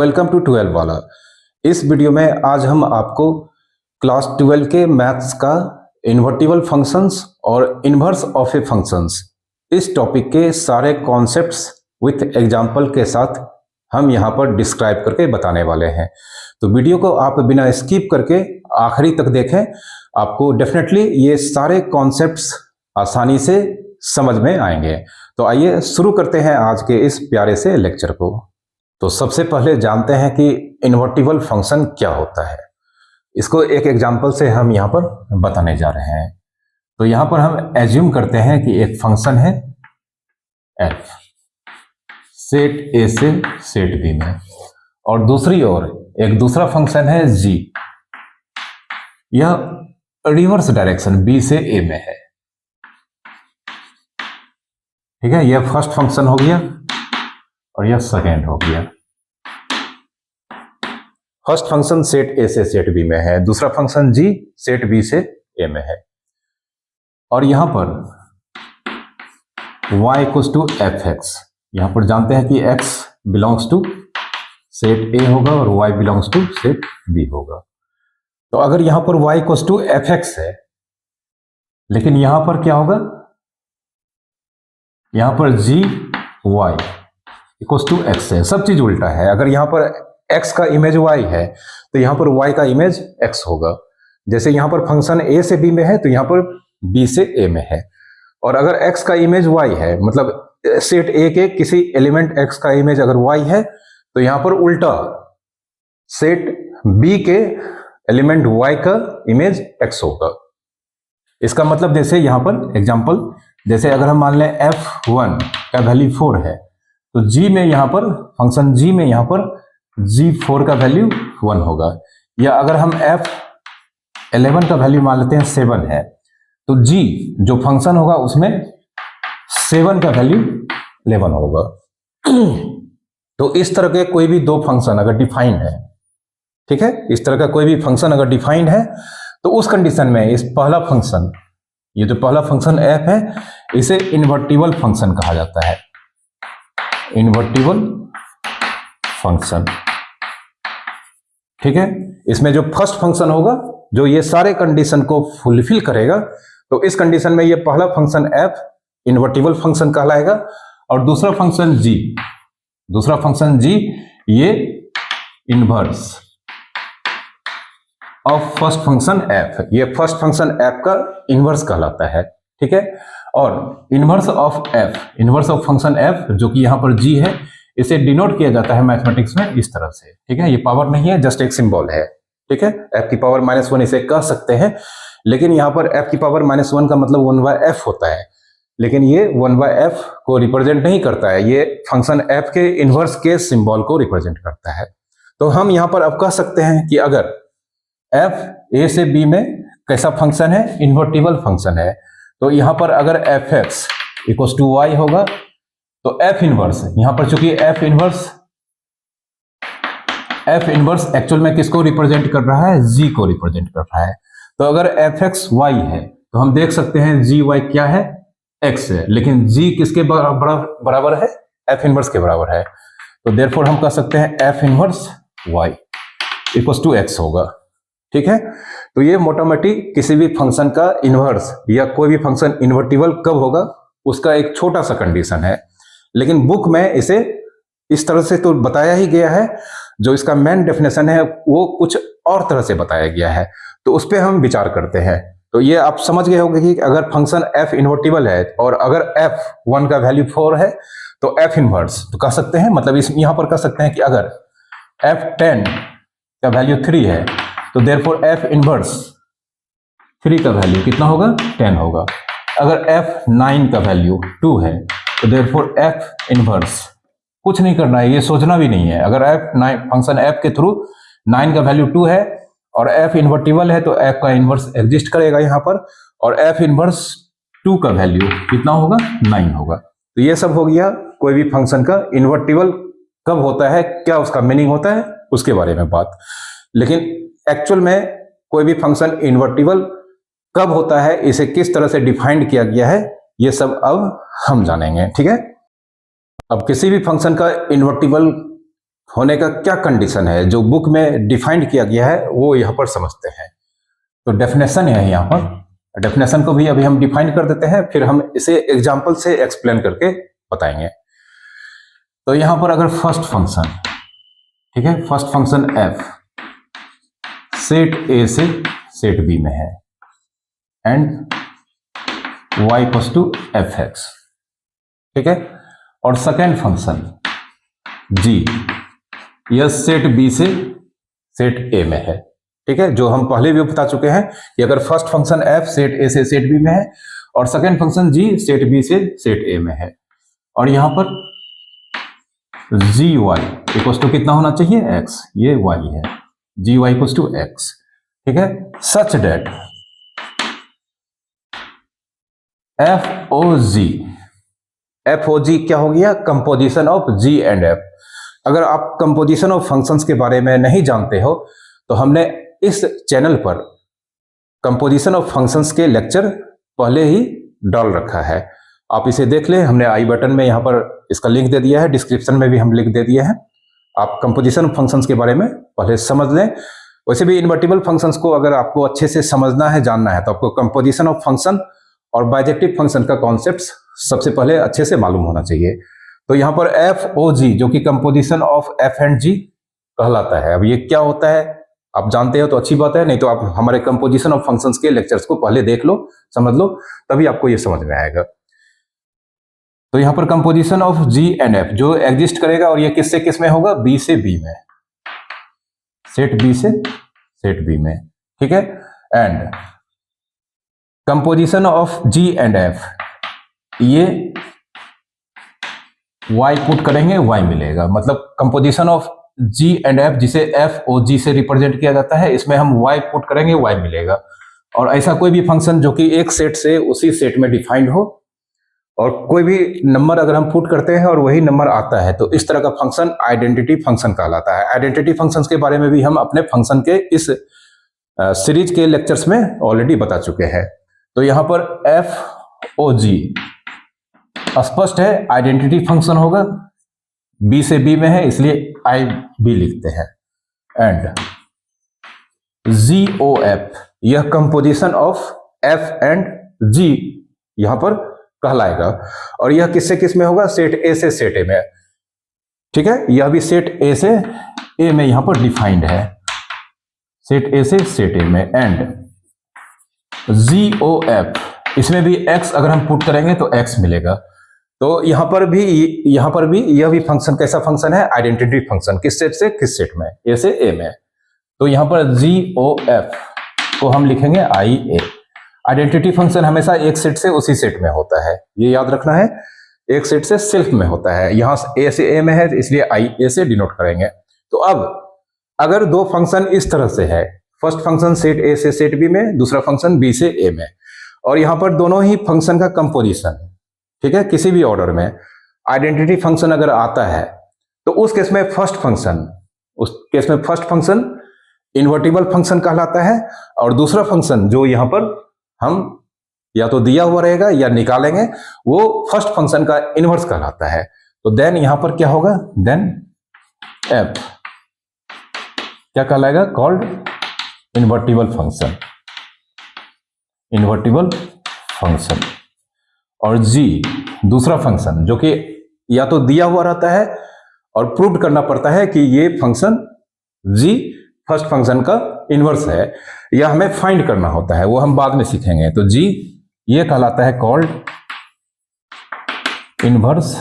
Welcome to 12 वाला। इस video में आज हम आपको क्लास 12 के मैथ्स का इन्वर्टिबल फंक्शंस और इन्वर्स ऑफ ए फंक्शंस इस टॉपिक के सारे कॉन्सेप्ट्स विथ एग्जांपल के साथ हम यहाँ पर डिस्क्राइब करके बताने वाले हैं। तो वीडियो को आप बिना स्किप करके आखिरी तक देखें, आपको डेफिनेटली ये सारे कॉन्सेप्ट्स आसानी से समझ में आएंगे। तो आइए शुरू करते हैं आज के इस प्यारे से लेक्चर को। तो सबसे पहले जानते हैं कि इन्वर्टिबल फंक्शन क्या होता है। इसको एक एग्जांपल से हम यहाँ पर बताने जा रहे हैं। तो यहाँ पर हम एज्यूम करते हैं कि एक फंक्शन है f, सेट a से सेट b में, और दूसरी ओर एक दूसरा फंक्शन है g, यह रिवर्स डायरेक्शन b से a में है। ठीक है, यह फर्स्ट फंक्शन हो गया और यह सेकेंड हो गया। फर्स्ट फंक्शन सेट a से सेट b में है, दूसरा फंक्शन g सेट b से a में है। और यहां पर y इक्वल्स टू fx, यहां पर जानते हैं कि x belongs to set a होगा और y belongs to set b होगा। तो अगर यहां पर y इक्वल्स टू fx है, लेकिन यहां पर क्या होगा, यहां पर g y equals to x है, सब चीज उल्टा है। अगर यहां पर x का इमेज y है तो यहां पर y का इमेज x होगा। जैसे यहां पर फंक्शन a से b में है तो यहां पर b से a में है। और अगर x का इमेज y है, मतलब सेट a के किसी एलिमेंट x का इमेज अगर y है, तो यहां पर उल्टा सेट b के एलिमेंट y का इमेज x होगा। इसका मतलब जैसे यहां पर एग्जांपल, जैसे अगर हम मान लें f1 का वैल्यू 4 है, तो g में यहां पर फंक्शन g में यहां पर g4 का वैल्यू 1 होगा। या अगर हम f11 का वैल्यू मान लेते हैं 7 है, तो g जो फंक्शन होगा उसमें 7 का वैल्यू 11 होगा। तो इस तरह के कोई भी दो फंक्शन अगर डिफाइंड है, ठीक है, इस तरह का कोई भी फंक्शन अगर डिफाइंड है, तो उस कंडीशन में इस पहला फंक्शन, ये जो पहला फंक्शन f है, इसे इन्वर्टिबल फंक्शन कहा जाता है। इन्वर्टिबल फंक्शन, ठीक है। इसमें जो फर्स्ट फंक्शन होगा जो ये सारे कंडीशन को फुलफिल करेगा, तो इस कंडीशन में ये पहला फंक्शन f इन्वर्टिबल फंक्शन कहलाएगा, और दूसरा फंक्शन g ये inverse of first function f, ये फर्स्ट फंक्शन f का इनवर्स कहलाता है। ठीक है, और इनवर्स ऑफ फंक्शन f जो कि यहां पर g है, इसे डिनोट किया जाता है मैथमेटिक्स में इस तरह से। ठीक है, ये पावर नहीं है, जस्ट एक सिंबल है। ठीक है, f की पावर -1 इसे कह सकते हैं, लेकिन यहां पर f की पावर -1 का मतलब 1/f होता है, लेकिन ये 1/f को रिप्रेजेंट नहीं करता है, ये फंक्शन f के इनवर्स के सिंबल को रिप्रेजेंट करता है। तो हम यहां पर अब कह सकते हैं कि अगर f a से b में कैसा फंक्शन है, इन्वर्टिबल फंक्शन है, तो यहां पर अगर fx इक्वल्स टू y होगा, तो f इनवर्स, यहां पर चूंकि f इनवर्स एक्चुअल में किसको रिप्रेजेंट कर रहा है, g को रिप्रेजेंट कर रहा है। तो अगर fx y है, तो हम देख सकते हैं gy क्या है, x है, लेकिन g किसके बराबर है, f इनवर्स के बराबर है। तो देयरफॉर हम कह सकते हैं f inverse y equals to x होगा। ठीक है, तो ये मोटा मोटी किसी भी फंक्शन का इनवर्स या कोई भी फंक्शन इन्वर्टिबल कब होगा उसका एक छोटा सा कंडीशन है, लेकिन बुक में इसे इस तरह से तो बताया ही गया है, जो इसका मेन डेफिनेशन है वो कुछ और तरह से बताया गया है, तो उस पर हम विचार करते हैं। तो ये आप समझ गए होंगे कि अगर फंक्शन f इन्वर्टिबल है और अगर f1 का वैल्यू 4 है, तो f इनवर्स तो कह सकते हैं, मतलब इस यहां पर कह सकते हैं कि अगर f10 का वैल्यू 3 है, तो देयरफॉर f इनवर्स 3 का वैल्यू कितना होगा, 10 होगा। अगर f9 का वैल्यू 2 है, तो देयरफॉर f इनवर्स, कुछ नहीं करना है, ये सोचना भी नहीं है, अगर f9 फंक्शन f के थ्रू 9 का वैल्यू 2 है और f इन्वर्टिबल है, तो f का इनवर्स एग्जिस्ट करेगा यहाँ पर, और f इनवर्स 2 का वैल्यू कितना होगा, 9 होगा। तो ये सब हो गया कोई भी फंक्शन का इन्वर्टिबल कब होता है, क्या उसका मीनिंग होता है, उसके बारे में बात। लेकिन एक्चुअल में कोई भी फंक्शन इन्वर्टिबल कब होता है, इसे किस तरह से डिफाइंड किया गया है, ये सब अब हम जानेंगे। ठीक है, अब किसी भी फंक्शन का इन्वर्टिबल होने का क्या कंडीशन है, जो बुक में डिफाइंड किया गया है वो यहाँ पर समझते हैं। तो डेफिनेशन है यहाँ पर, डेफिनेशन को भी अभी हम डिफाइन कर देते हैं, फिर हम इसे एग्जाम्पल से एक्सप्लेन करके बताएंगे। तो यहाँ पर अगर फर्स्ट फंक्शन, ठीक है, first function f set A से सेट बी में है and y equals to fx, ठीक है, और सेकेंड फंक्शन g यह सेट बी से सेट ए में है, ठीक है, जो हम पहले भी बता चुके हैं कि अगर first function f set A से सेट बी में है और second function g set B से सेट ए में है, और यहां पर gy इक्वल्स टू कितना होना चाहिए, x, ये y है, gy इक्वल्स टू x, ठीक है, सच डेट FOG क्या हो गया, composition of g and f। अगर आप कंपोजिशन ऑफ फंक्शंस के बारे में नहीं जानते हो तो हमने इस चैनल पर कंपोजिशन ऑफ फंक्शंस के लेक्चर पहले ही डाल रखा है, आप इसे देख लें। हमने आई बटन में यहाँ पर इसका लिंक दे दिया है, डिस्क्रिप्शन में भी हम लिंक दे दिए हैं। आप कंपोजिशन ऑफ फंक्शंस के बारे में पहले समझ लें। वैसे भी इनवर्टिबल फंक्शंस को अगर आपको अच्छे से समझना है, जानना है, तो आपको कंपोजिशन ऑफ फंक्शन और बाइजेक्टिव फंक्शन का कॉन्सेप्ट सबसे पहले अच्छे से मालूम होना चाहिए। तो यहाँ पर FOG जो कि composition of f and g कहलाता है। अब ये क्या होता है आप जानते हो तो अच्छी बात है, नहीं तो आप हमारे कंपोजिशन ऑफ फंक्शंस के लेक्चर्स को पहले देख लो, समझ लो, तभी आपको ये समझ में आएगा। तो यहाँ पर composition of g and f जो एग्जिस्ट करेगा, और ये किससे किस में होगा, b से b में, सेट b से सेट b में, ठीक है, and composition of g and f, ये y पुट करेंगे y मिलेगा, मतलब composition of g and f जिसे FOG से रिप्रेजेंट किया जाता है, इसमें हम y पुट करेंगे y मिलेगा। और ऐसा कोई भी फंक्शन जो कि एक सेट से उसी सेट में डिफाइंड हो, और कोई भी नंबर अगर हम पुट करते हैं और वही नंबर आता है, तो इस तरह का फंक्शन आइडेंटिटी फंक्शन कहलाता है। आइडेंटिटी फंक्शंस के बारे में भी हम अपने फंक्शन के इस सीरीज के लेक्चर्स में ऑलरेडी बता चुके हैं। तो यहाँ पर FOG स्पष्ट है, आइडेंटिटी फंक्शन होगा, b से b में है इसलिए IB लिखते हैं, एंड GOF यह composition of f and g यहां पर कहलाएगा, और यह किससे किस में होगा, सेट a से सेट a में, ठीक है, यह भी सेट a से a में यहां पर डिफाइंड है, सेट a से सेट a में, एंड GOF इसमें भी x अगर हम पुट करेंगे तो x मिलेगा। तो यहां पर भी यह भी फंक्शन कैसा फंक्शन है, आइडेंटिटी फंक्शन, किस सेट से किस सेट में, a से a में। तो यहां पर GOF को हम लिखेंगे IA। आइडेंटिटी फंक्शन हमेशा एक सेट से उसी सेट में होता है, ये याद रखना है, एक सेट से सेल्फ में होता है। यहां a से a में है इसलिए IA से डिनोट करेंगे। तो अब अगर दो फंक्शन इस तरह से है, फर्स्ट फंक्शन सेट a से सेट b में, दूसरा फंक्शन b से a में, और यहां पर दोनों ही फंक्शन का कंपोजिशन, ठीक है, किसी भी ऑर्डर में आइडेंटिटी फंक्शन अगर आता है, तो उस केस में फर्स्ट फंक्शन इन्वर्टिबल फंक्शन कहलाता है, और दूसरा फंक्शन जो यहां पर हम या तो दिया हुआ रहेगा या निकालेंगे, वो फर्स्ट फंक्शन का इनवर्स कहलाता है। तो देन यहां पर क्या होगा, देन f क्या कहलाएगा, कॉल्ड इन्वर्टिबल फंक्शन, और g दूसरा फंक्शन जो कि या तो दिया हुआ रहता है और प्रूव करना पड़ता है कि ये फंक्शन g फर्स्ट फंक्शन का इनवर्स है, या हमें फाइंड करना होता है, वो हम बाद में सीखेंगे। तो g ये कहलाता है कॉल्ड इनवर्स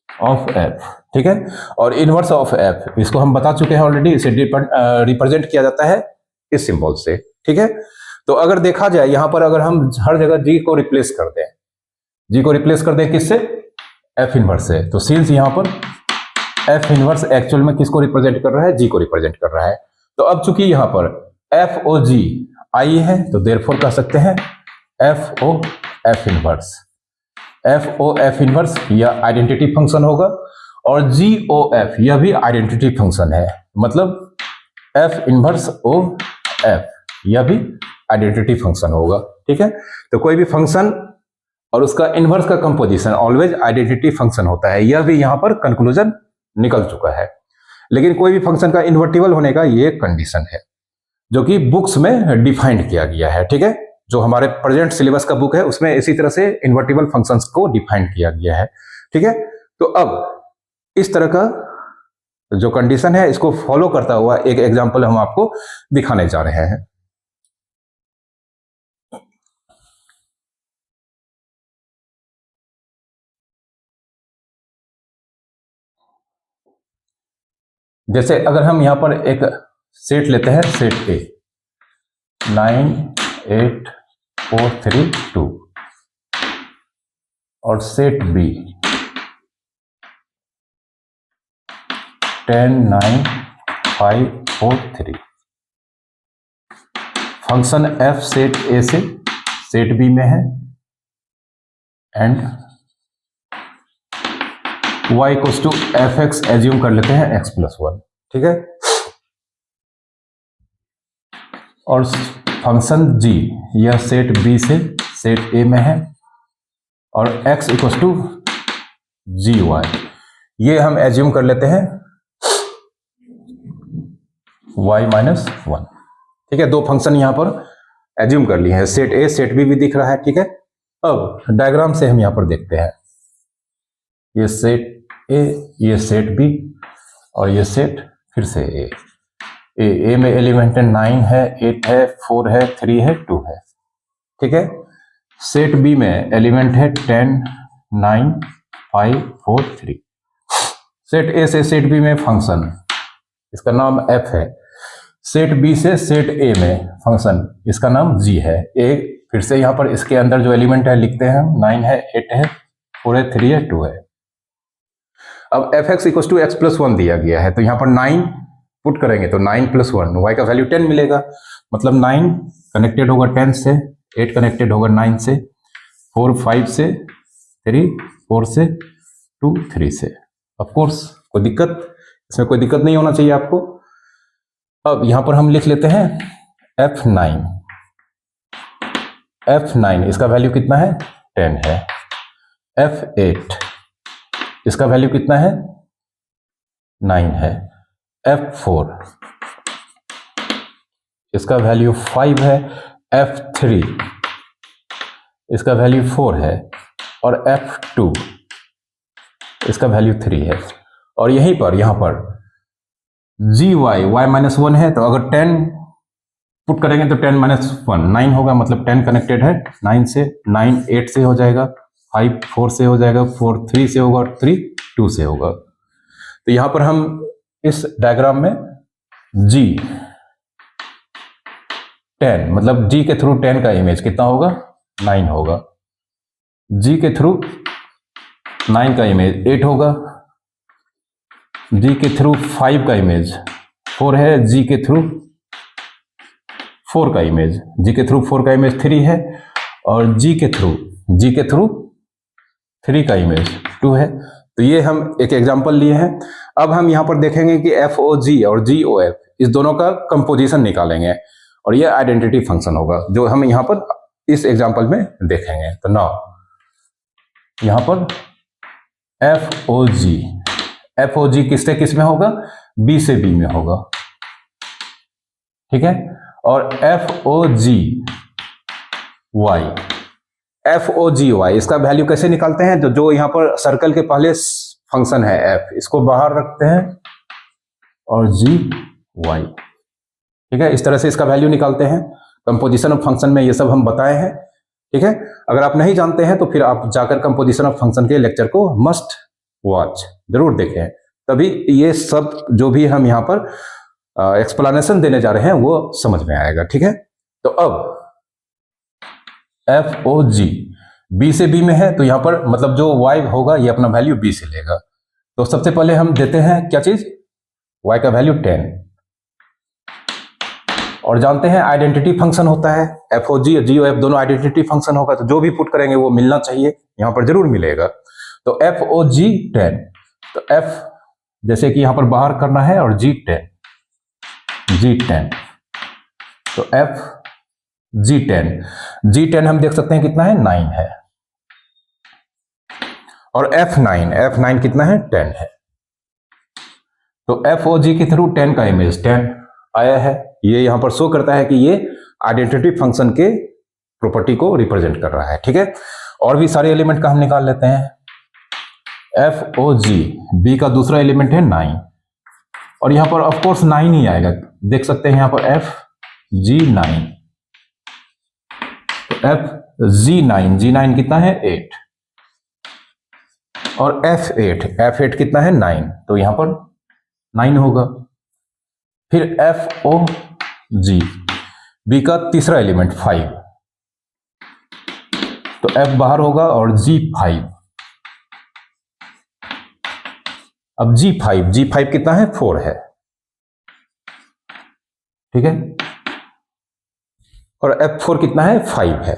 ऑफ f, ठीक है, और इनवर्स ऑफ f इसको हम बता चुके हैं ऑलरेडी, इसे रिप्रेजेंट किया जाता है इस सिंबल से, ठीक है। तो अगर देखा जाए यहां पर अगर हम हर जगह g को रिप्लेस कर दें किससे, f इनवर्स से, तो सिंस यहां पर f इनवर्स एक्चुअल में किसको रिप्रेजेंट कर रहा है, g को रिप्रेजेंट कर रहा है। तो अब चूंकि यहां पर FOG I है, तो देयरफॉर कह सकते हैं FOF इनवर्स यह आइडेंटिटी फंक्शन होगा, और GOF यह भी आइडेंटिटी फंक्शन है, मतलब F इनवर्स OF यह भी आइडेंटिटी फंक्शन होगा, ठीक है। तो कोई भी फंक्शन और उसका इनवर्स का कंपोजिशन ऑलवेज आइडेंटिटी फंक्शन होता है, यह भी यहां पर कंक्लूजन निकल चुका है। लेकिन कोई भी फंक्शन का इन्वर्टिबल होने का ये कंडीशन है जो कि बुक्स में डिफाइंड किया गया है। ठीक है, जो हमारे प्रेजेंट सिलेबस का बुक है उसमें इसी तरह से इन्वर्टिबल फंक्शंस को डिफाइंड किया गया है। ठीक है, तो अब इस तरह का जो कंडीशन है इसको फॉलो करता हुआ एक एग्जांपल हम आपको दिखाने जा रहे हैं। जैसे अगर हम यहां पर एक सेट लेते हैं, सेट ए 9 8 4 3 2 और set B 10 9 5 4 3। Function F set A से सेट बी में है and y equals to F X assume कर लेते हैं x प्लस 1। ठीक है, और फंक्शन g यह सेट b से सेट a में है और x equals to G Y, ये हम एज्यूम कर लेते हैं y माइनस 1। ठीक है, दो फंक्शन यहां पर एज्यूम कर लिए हैं, सेट a सेट b भी दिख रहा है। ठीक है, अब डायग्राम से हम यहां पर देखते हैं, ये सेट ए, ये सेट बी और ये सेट फिर से ए में एलिमेंट है 9 है 8 है 4 है 3 है 2 है। ठीक है, सेट बी में एलिमेंट है 10 9 5 4 3। सेट ए से सेट बी में फंक्शन, इसका नाम एफ है। सेट बी से सेट ए में फंक्शन, इसका नाम जी है। ए फिर से यहां पर इसके अंदर जो एलिमेंट है लिखते हैं, 9 है 8 है 4 है 3 है 2 है। अब F X equal to X plus 1 दिया गया है, तो यहाँ पर 9 पुट करेंगे तो 9 प्लस 1 वाई का वैल्यू 10 मिलेगा। मतलब 9 कनेक्टेड होगा 10 से, 8 कनेक्टेड होगा 9 से, 4 5 से, 3 4 से, 2 3 से। ऑफ कोर्स कोई दिक्कत, इसमें कोई दिक्कत नहीं होना चाहिए आपको। अब यहाँ पर हम लिख लेते हैं F9। F9 इसका वैल्यू कितना है 10 है। F8 इसका वैल्यू कितना है 9 है। F4 इसका वैल्यू 5 है। F3 इसका वैल्यू 4 है और F2 इसका वैल्यू 3 है। और यहीं पर यहां पर जी वाई वाई माइनस 1 है, तो अगर 10 पुट करेंगे तो 10 माइनस 1 9 होगा। मतलब 10 कनेक्टेड है 9 से, 9 8 से हो जाएगा, 5 4 से हो जाएगा, 4 3 से होगा और 3 2 से होगा। तो यहां पर हम इस डायग्राम में जी 10 मतलब जी के थ्रू 10 का इमेज कितना होगा 9 होगा। जी के थ्रू 9 का इमेज 8 होगा। जी के थ्रू 5 का इमेज 4 है। जी के थ्रू 4 का इमेज, जी के थ्रू 4 का इमेज 3 है और जी के थ्रू 3 का इमेज 2 है। तो ये हम एक एग्जांपल लिए हैं। अब हम यहां पर देखेंगे कि एफ ओ जी और जी ओ एफ इस दोनों का कंपोजिशन निकालेंगे और ये आइडेंटिटी फंक्शन होगा जो हम यहां पर इस एग्जांपल में देखेंगे। तो नाउ यहां पर एफ ओ जी किससे किस में होगा, बी से बी में होगा। ठीक है, और एफ ओ जी वाई इसका वैल्यू कैसे निकालते हैं, जो यहां पर सर्कल के पहले फंक्शन है एफ, इसको बाहर रखते हैं और जी वाई। ठीक है, इस तरह से इसका वैल्यू निकालते हैं। कंपोजिशन ऑफ फंक्शन में ये सब हम बताए हैं। ठीक है, अगर आप नहीं जानते हैं तो फिर आप जाकर कंपोजिशन ऑफ फंक्शन के लेक्चर को मस्ट वॉच जरूर देखें, तभी ये सब जो भी हम यहाँ पर एक्सप्लेनेशन देने जा रहे हैं वो समझ में आएगा। ठीक है, तो अब एफ ओ जी बी से बी में है, तो यहां पर मतलब जो y होगा ये अपना वैल्यू b से लेगा। तो सबसे पहले हम देते हैं क्या चीज, y का वैल्यू 10 और जानते हैं आइडेंटिटी फंक्शन होता है एफ ओ जी और जी ओ एफ दोनों आइडेंटिटी फंक्शन होगा, तो जो भी पुट करेंगे वो मिलना चाहिए, यहां पर जरूर मिलेगा। तो एफ ओ जी 10, तो f जैसे कि यहां पर बाहर करना है और जी 10, तो f G10 हम देख सकते हैं कितना है 9 है और F9 कितना है 10 है। तो एफ ओ जी के थ्रू 10 का इमेज 10 आया है। ये यहां पर शो करता है कि ये आइडेंटिटी फंक्शन के प्रॉपर्टी को रिप्रेजेंट कर रहा है। ठीक है, और भी सारे एलिमेंट का हम निकाल लेते हैं। एफ ओ जी, बी का दूसरा एलिमेंट है 9, और यहां पर ऑफकोर्स 9 ही आएगा। देख सकते हैं यहां पर एफ जी 9, तो एफ जी 9 कितना है 8, और एफ एट कितना है 9, तो यहां पर 9 होगा। फिर एफ ओ जी, बी का तीसरा एलिमेंट 5, तो एफ बाहर होगा और जी 5। अब जी 5 कितना है 4 है। ठीक है, और एफ 4 कितना है 5 है।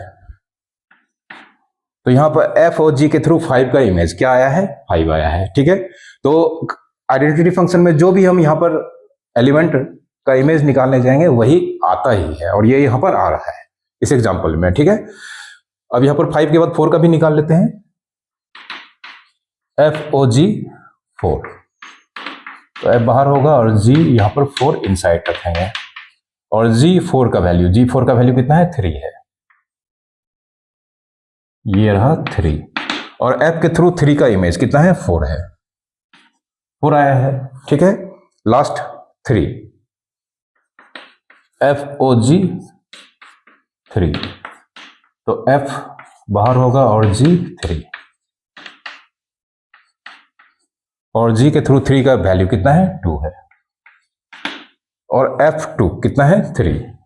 तो यहां पर एफ और जी के थ्रू 5 का इमेज क्या आया है 5 आया है। ठीक है, तो आइडेंटिटी फंक्शन में जो भी हम यहां पर एलिमेंट का इमेज निकालने जाएंगे वही आता ही है, और ये यहां पर आ रहा है इस एग्जांपल में। ठीक है, अब यहां पर 5 के बाद 4 का भी निकाल लेते हैं। एफ ओ जी 4, तो एफ बाहर होगा और जी यहां पर 4 इनसाइड रखेंगे, और जी 4 का वैल्यू कितना है 3 है। ये रहा 3, और एफ के थ्रू 3 का इमेज कितना है 4 है, 4 आया है। ठीक है, लास्ट 3, एफ ओ जी 3, तो एफ बाहर होगा और जी 3, और जी के थ्रू 3 का वैल्यू कितना है 2 है, और एफ 2 कितना है 3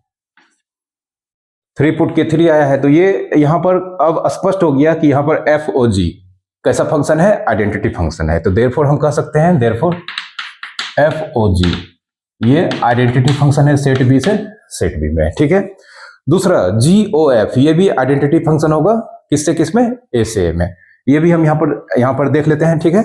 पुट के 3 आया है। तो ये यहां पर अब स्पष्ट हो गया कि यहां पर एफ ओ जी कैसा फंक्शन है, आइडेंटिटी फंक्शन है। तो देयरफॉर हम कह सकते हैं देयरफॉर एफ ओ जी ये आइडेंटिटी फंक्शन है सेट बी से सेट बी में। ठीक है, दूसरा जी ओ एफ, ये भी आइडेंटिटी फंक्शन होगा किससे किसमें, ए से ए में। ये भी हम यहां पर देख लेते हैं। ठीक है,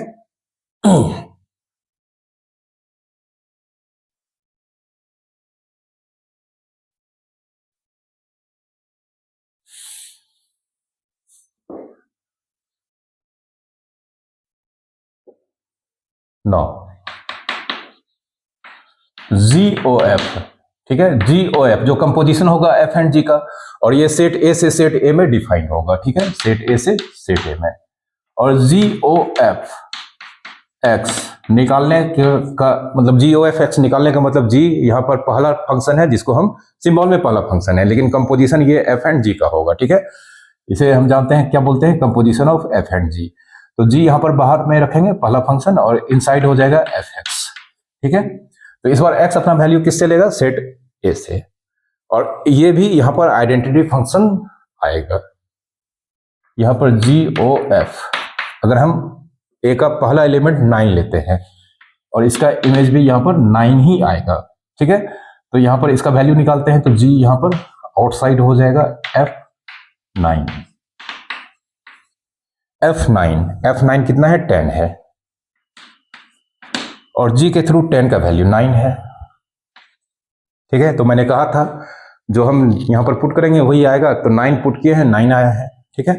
नौ जी ओ एफ। ठीक है, जी ओ एफ जो कंपोजिशन होगा एफ एंड जी का, और ये सेट ए से सेट ए में डिफाइंड होगा। ठीक है, सेट ए से सेट ए में, और जी ओ एफ एक्स निकालने का मतलब जी ओ एफ एक्स निकालने का मतलब जी यहां पर पहला फंक्शन है जिसको हम सिंबल में पहला फंक्शन है, लेकिन कंपोजिशन ये एफ एंड जी का होगा। ठीक है, इसे हम जानते हैं क्या बोलते हैं, कंपोजिशन ऑफ एफ एंड जी। तो जी यहां पर बाहर में रखेंगे पहला फंक्शन, और इनसाइड हो जाएगा एफ एक्स। ठीक है, तो इस बार एक्स अपना वैल्यू किससे लेगा, सेट ए से, और ये भी यहां पर आइडेंटिटी फंक्शन आएगा। यहां पर जी ओ एफ, अगर हम ए का पहला एलिमेंट 9 लेते हैं, और इसका इमेज भी यहां पर 9 ही आएगा। ठीक है, तो यहां पर इसका वैल्यू निकालते हैं, तो जी यहां पर आउटसाइड हो जाएगा F9। F9 कितना है 10 है, और जी के थ्रू 10 का वैल्यू 9 है। ठीक है, तो मैंने कहा था जो हम यहां पर पुट करेंगे वही आएगा, तो 9 पुट किए हैं 9 आया है। ठीक है,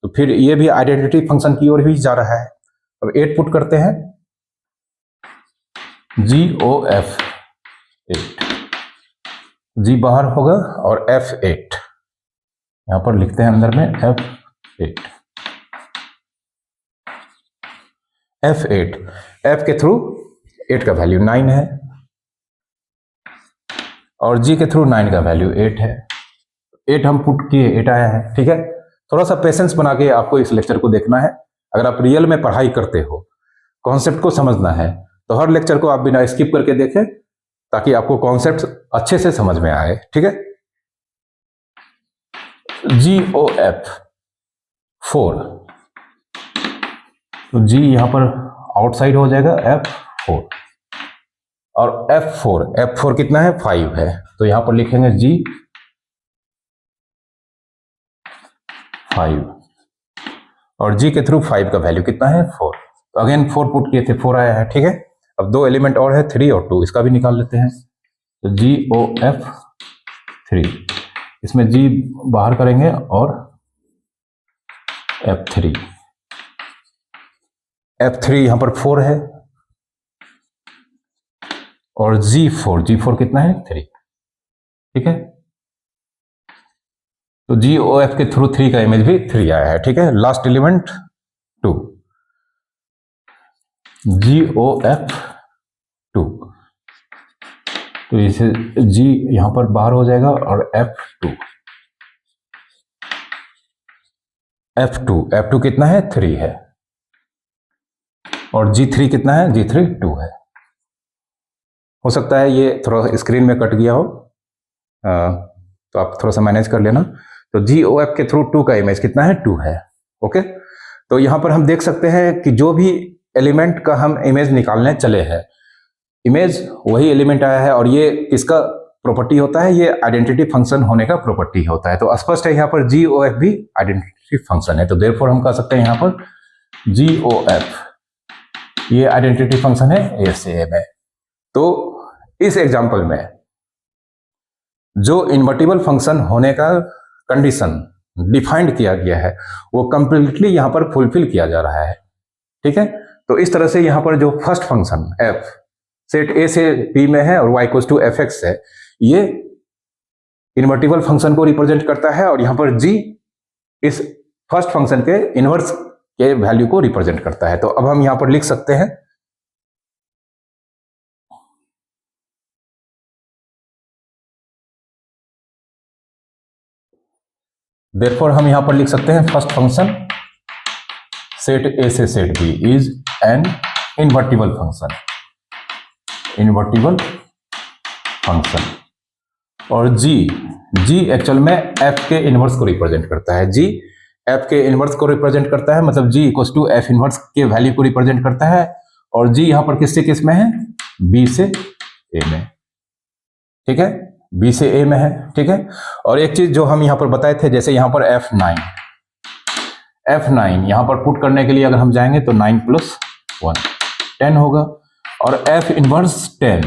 तो फिर ये भी आइडेंटिटी फंक्शन की ओर ही जा रहा है। अब 8 पुट करते हैं, जी ओ एफ 8, जी बाहर होगा और F8 यहां पर लिखते हैं अंदर में F8। F के थ्रू 8 का वैल्यू 9 है, और जी के थ्रू 9 का वैल्यू 8 है। 8 हम पुट किए 8 आया है। ठीक है, थोड़ा सा पेशेंस बना के आपको इस लेक्चर को देखना है। अगर आप रियल में पढ़ाई करते हो, कॉन्सेप्ट को समझना है, तो हर लेक्चर को आप बिना स्किप करके देखें, ताकि आपको कॉन्सेप्ट अच्छे से समझ में आए। ठीक है, जी ओ एफ 4, तो जी यहां पर आउटसाइड हो जाएगा F4, और F4 कितना है 5 है, तो यहां पर लिखेंगे जी 5, और जी के थ्रू 5 का वैल्यू कितना है 4, तो अगेन 4 पुट किए थे 4 आया है। ठीक है, अब 2 एलिमेंट और है 3 और 2, इसका भी निकाल लेते हैं। तो जी ओ एफ 3, इसमें जी बाहर करेंगे और F3 यहां पर 4 है, और G4 कितना है 3, ठीक है। तो GOF के थ्रू 3 का इमेज भी 3 आया है, ठीक है। लास्ट एलिमेंट 2, GOF 2, तो इसे G यहां पर बाहर हो जाएगा और F2 कितना है 3 है, और G3 कितना है G3 2 है। हो सकता है ये थोड़ा स्क्रीन में कट गया हो, तो आप थोड़ा सा मैनेज कर लेना। तो GOF के थ्रू 2 का इमेज कितना है 2 है, ओके। तो यहां पर हम देख सकते हैं कि जो भी एलिमेंट का हम इमेज निकालने चले हैं, इमेज वही एलिमेंट आया है, और ये किसका प्रॉपर्टी होता है, ये आइडेंटिटी फंक्शन होने का प्रॉपर्टी होता है। तो स्पष्ट है यहाँ पर GOF भी आइडेंटिटी फंक्शन है, तो देयरफॉर हम कह सकते हैं यहाँ पर GOF ये आइडेंटिटी फंक्शन है A से A में। तो इस एग्जांपल में जो इन्वर्टिबल फंक्शन होने का कंडीशन डिफाइंड किया गया है वो कंप्लीटली यहाँ पर फुलफिल किया जा रहा है, ठीक है। तो इस तरह से यहाँ पर जो first function f set A से B में है और y इक्वल्स टू fx है, ये इन्वर्टिबल फंक्शन को रिप्रेजेंट करता है, और यहाँ पर g इस फर्स्ट फंक्शन के इनवर्स के वैल्यू को रिप्रेजेंट करता है। तो अब हम यहाँ पर लिख सकते हैं देयरफॉर हम यहां पर लिख सकते हैं फर्स्ट फंक्शन सेट A से set B is an invertible function, और G एक्चुअल में F के इनवर्स को रिप्रेजेंट करता है। G F के इनवर्स को रिप्रेजेंट करता है, मतलब G equals to F inverse के वैल्यू को रिप्रेजेंट करता है, और G यहां पर किससे किस में है B से A में, ठीक है। B से A में है, ठीक है। और एक चीज जो हम यहां पर बताए थे, जैसे यहां पर F9 यहां पर पुट करने के लिए अगर हम जाएंगे तो 9 + 1 10 होगा, और F इनवर्स 10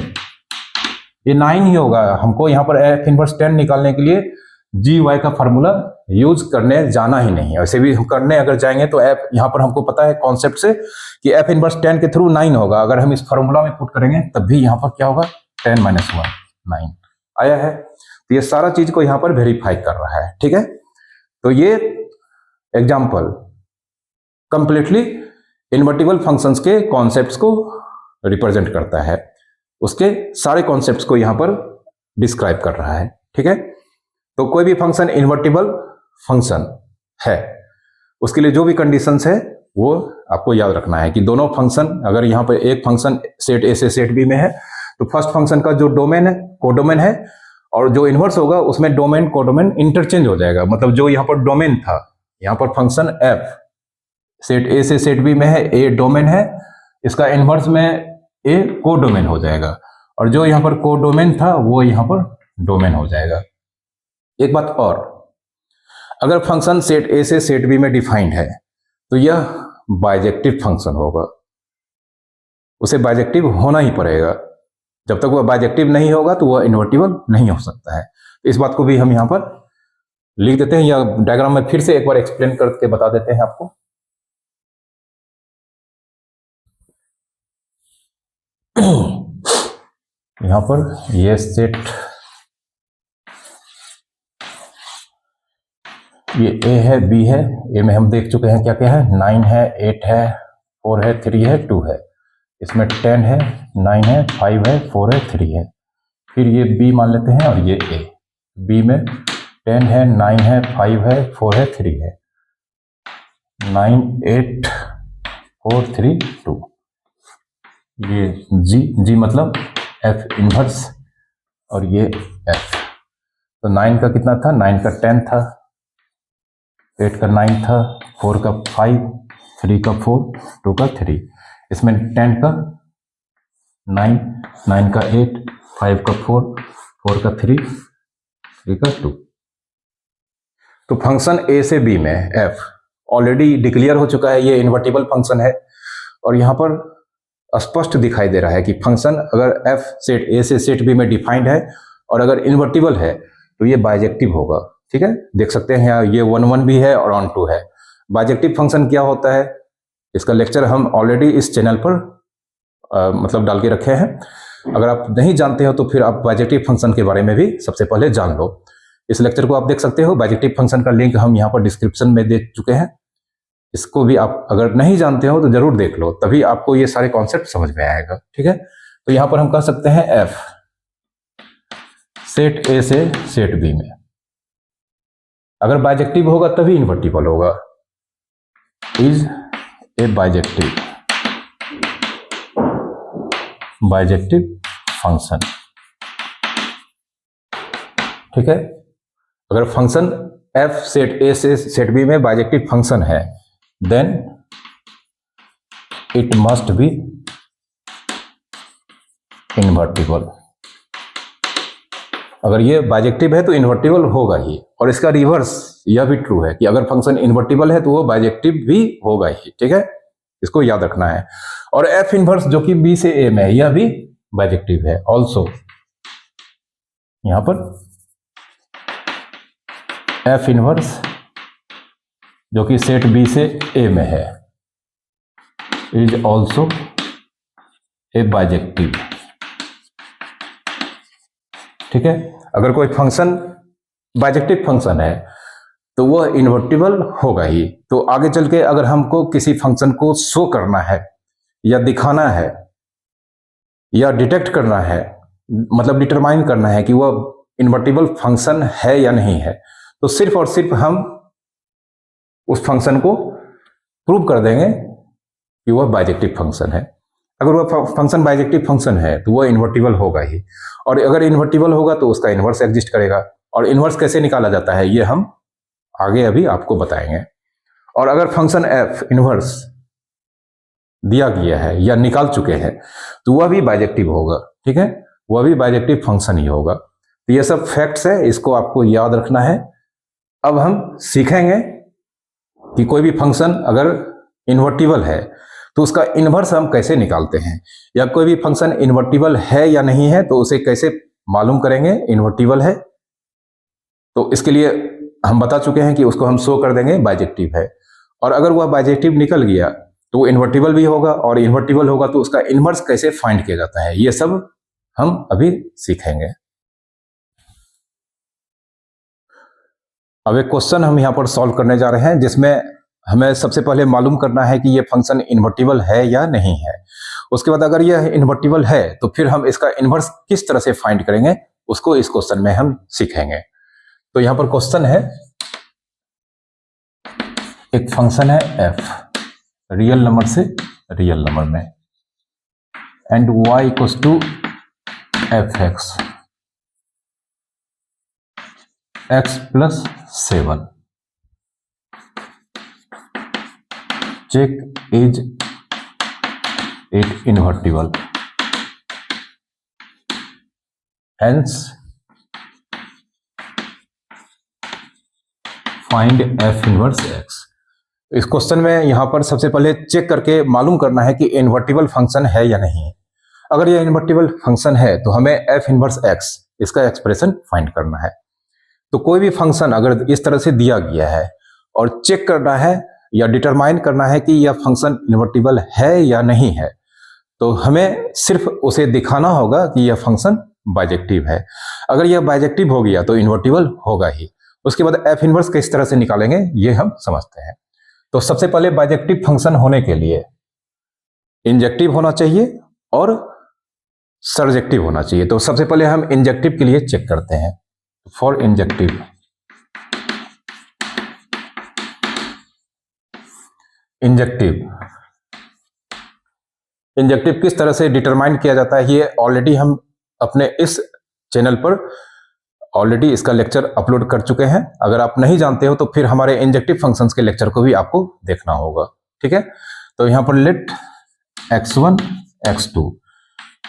ये 9 ही होगा। हमको यहां पर F इनवर्स 10 निकालने के लिए GY का फॉर्मूला यूज करने जाना ही नहीं है। वैसे भी हम करने अगर जाएंगे तो F यहां पर हमको पता है कॉन्सेप्ट से कि F इनवर्स 10 के थ्रू 9 होगा। अगर हम इस फॉर्मूला में पुट करेंगे तब भी यहां पर क्या होगा 10 - 1 9 आया है। तो ये सारा चीज को यहां पर वेरीफाई कर रहा है, ठीक है। तो ये एग्जांपल कंप्लीटली इन्वर्टिबल फंक्शंस के कॉन्सेप्ट्स को रिप्रेजेंट करता है, उसके सारे कॉन्सेप्ट्स को यहां पर डिस्क्राइब कर रहा है, ठीक है। तो कोई भी फंक्शन इन्वर्टिबल फंक्शन है, उसके लिए जो भी कंडीशंस है वो आपको याद रखना है कि दोनों फंक्शन, अगर यहां पर एक फंक्शन सेट A से सेट B में है तो फर्स्ट फंक्शन का जो डोमेन है कोडोमेन है, और जो इनवर्स होगा उसमें डोमेन कोडोमेन इंटरचेंज हो जाएगा। मतलब जो यहाँ पर डोमेन था, यहाँ पर फंक्शन f सेट A से सेट B में है, A डोमेन है, इसका इनवर्स में A कोडोमेन हो जाएगा, और जो यहाँ पर कोडोमेन था वो यहाँ पर डोमेन हो जाएगा। एक बात और, अगर फंक्शन सेट A से सेट B में डिफाइंड है तो यह बाइजेक्टिव फंक्शन होगा, उसे बाइजेक्टिव होना ही पड़ेगा। जब तक वह बाइजेक्टिव नहीं होगा तो वह इन्वर्टिबल नहीं हो सकता है। इस बात को भी हम यहां पर लिख देते हैं, या डायग्राम में फिर से एक बार एक्सप्लेन करके बता देते हैं आपको। यहां पर ये सेट, ये A है B है, A में हम देख चुके हैं क्या क्या है, 9 है 8 है 4 है 3 है 2 है, इसमें 10 है 9 है 5 है 4 है 3 है। फिर ये B मान लेते हैं, और ये A, B में 10 है 9 है 5 है 4 है 3 है, 9 8 4 3 2। ये G मतलब F इनवर्स, और ये F। तो 9 का कितना था, 9 का 10 था, 8 का 9 था, 4 का 5, 3 का 4, 2 का 3, इसमें 10 का 9, 9 का 8, 5 का 4, 4 का 3, 3 का 2। तो फंक्शन A से B में F ऑलरेडी डिक्लेयर हो चुका है, ये इन्वर्टिबल फंक्शन है, और यहाँ पर स्पष्ट दिखाई दे रहा है कि फंक्शन अगर F सेट A से सेट B में डिफाइंड है और अगर इन्वर्टिबल है तो ये बाइजेक्टिव होगा, ठीक है। देख सकते हैं यहाँ ये 1 1 भी है और ऑन 2 है। बाइजेक्टिव फंक्शन क्या होता है, इसका लेक्चर हम ऑलरेडी इस चैनल पर मतलब डाल के रखे हैं। अगर आप नहीं जानते हो तो फिर आप बाइजेक्टिव फंक्शन के बारे में भी सबसे पहले जान लो। इस लेक्चर को आप देख सकते हो, बाइजेक्टिव फंक्शन का लिंक हम यहाँ पर डिस्क्रिप्शन में दे चुके हैं। इसको भी आप अगर नहीं जानते हो तो जरूर देख लो, तभी आपको ये सारे कॉन्सेप्ट समझ में आएगा। ठीक है, तो यहाँ पर हम कह सकते हैं एफ सेट ए से सेट बी में अगर बाइजेक्टिव होगा तभी इन्वर्टिबल होगा। Is a bijective function. ठीक है, अगर फंक्शन एफ सेट ए से सेट बी में बाइजेक्टिव फंक्शन है then it must be invertible. अगर ये बाइजेक्टिव है तो इन्वर्टिबल होगा ही, और इसका रिवर्स यह भी ट्रू है कि अगर फंक्शन इन्वर्टिबल है तो वो बाइजेक्टिव भी होगा ही। ठीक है, इसको याद रखना है। और एफ इनवर्स जो कि बी से ए में है, यह भी बाइजेक्टिव है ऑल्सो। यहां पर एफ इनवर्स जो कि सेट बी से ए में है इज ऑल्सो ए बाइजेक्टिव। ठीक है, अगर कोई फंक्शन बाइजेक्टिव फंक्शन है तो वह इन्वर्टिबल होगा ही। तो आगे चल के अगर हमको किसी फंक्शन को शो करना है या दिखाना है या डिटेक्ट करना है, मतलब डिटरमाइन करना है कि वह इन्वर्टिबल फंक्शन है या नहीं है, तो सिर्फ और सिर्फ हम उस फंक्शन को प्रूव कर देंगे कि वह बाइजेक्टिव फंक्शन है। अगर वह फंक्शन बाइजेक्टिव फंक्शन है तो वह इन्वर्टिबल होगा ही, और अगर इन्वर्टिबल होगा तो उसका इन्वर्स एग्जिस्ट करेगा। और इन्वर्स कैसे निकाला जाता है ये हम आगे अभी आपको बताएंगे। और अगर फंक्शन एफ इन्वर्स दिया गया है या निकाल चुके हैं तो वह भी बाइजेक्टिव होगा। ठीक है, वह भी बाइजेक्टिव फंक्शन ही होगा। तो ये सब फैक्ट्स है, इसको आपको याद रखना है। अब हम सीखेंगे कि कोई भी फंक्शन अगर इन्वर्टिबल है तो उसका इन्वर्स हम कैसे निकालते हैं, या कोई भी फंक्शन इन्वर्टिबल है या नहीं है तो उसे कैसे मालूम करेंगे इन्वर्टिबल है। तो इसके लिए हम बता चुके हैं कि उसको हम शो कर देंगे बाइजेक्टिव है, और अगर वह बाइजेक्टिव निकल गया तो वो इन्वर्टिबल भी होगा, और इन्वर्टिबल होगा तो उसका इन्वर्स कैसे फाइंड किया जाता है ये सब हम अभी सीखेंगे। अब एक क्वेश्चन हम यहाँ पर सॉल्व करने जा रहे हैं जिसमें हमें सबसे पहले मालूम करना है कि ये फंक्शन इन्वर्टिबल है या नहीं है। उसके बाद अगर यह इन्वर्टिबल है तो फिर हम इसका इन्वर्स किस तरह से फाइंड करेंगे उसको इस क्वेश्चन में हम सीखेंगे। तो यहाँ पर क्वेश्चन है, एक फंक्शन है एफ रियल नंबर से रियल नंबर में and y equals to F X plus 7। Check is it invertible, hence find F inverse X. इस क्वेश्चन में यहां पर सबसे पहले चेक करके मालूम करना है कि इन्वर्टिबल फंक्शन है या नहीं। अगर यह इन्वर्टिबल फंक्शन है तो हमें एफ इनवर्स एक्स इसका एक्सप्रेशन फाइंड करना है। तो कोई भी फंक्शन अगर इस तरह से दिया गया है और चेक करना है या डिटरमाइन करना है कि यह फंक्शन इन्वर्टिबल है या नहीं है, तो हमें सिर्फ उसे दिखाना होगा कि यह फंक्शन बाइजेक्टिव है। अगर यह बाइजेक्टिव हो गया तो इन्वर्टिबल होगा ही। उसके बाद एफ इनवर्स किस तरह से निकालेंगे ये हम समझते हैं। तो सबसे पहले बाइजेक्टिव फंक्शन होने के लिए इंजेक्टिव होना चाहिए और सर्जेक्टिव होना चाहिए। तो सबसे पहले हम इंजेक्टिव के लिए चेक करते हैं। फॉर इंजेक्टिव, इंजेक्टिव किस तरह से डिटरमाइन किया जाता है ये ऑलरेडी हम अपने इस चैनल पर ऑलरेडी इसका लेक्चर अपलोड कर चुके हैं। अगर आप नहीं जानते हो तो फिर हमारे इंजेक्टिव फंक्शंस के लेक्चर को भी आपको देखना होगा। ठीक है, तो यहां पर let x1 x2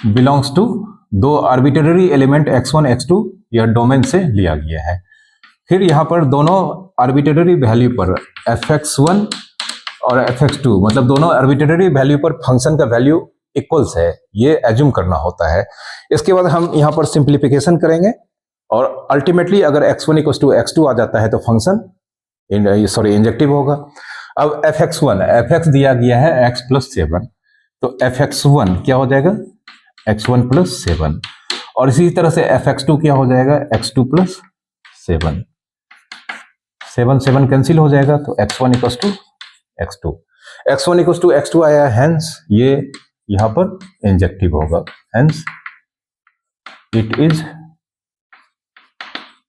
belongs to दो आर्बिट्रेरी एलिमेंट x1 x2 यह डोमेन से लिया गया है। फिर यहां पर दोनों आर्बिट्रेरी वैल्यू पर fx1 और fx2 मतलब दोनों आर्बिट्रेरी वैल्यू पर फंक्शन का वैल्यू इक्वल्स है, ये एज्यूम करना होता है। इसके बाद हम यहां पर सिंप्लीफिकेशन करेंगे और अल्टीमेटली अगर x1 इक्वल्स टू x2 आ जाता है तो फंक्शन इंजेक्टिव होगा। अब fx1 दिया गया है x प्लस 7, तो fx1 क्या हो जाएगा x1 प्लस 7, और इसी तरह से fx2 क्या हो जाएगा, x2 प्लस 7, 7 कैंसिल हो जाएगा, तो x1 equal to x2, x1 equal to x2 आया, हेंस ये यहां पर इंजेक्टिव होगा, हेंस इट इज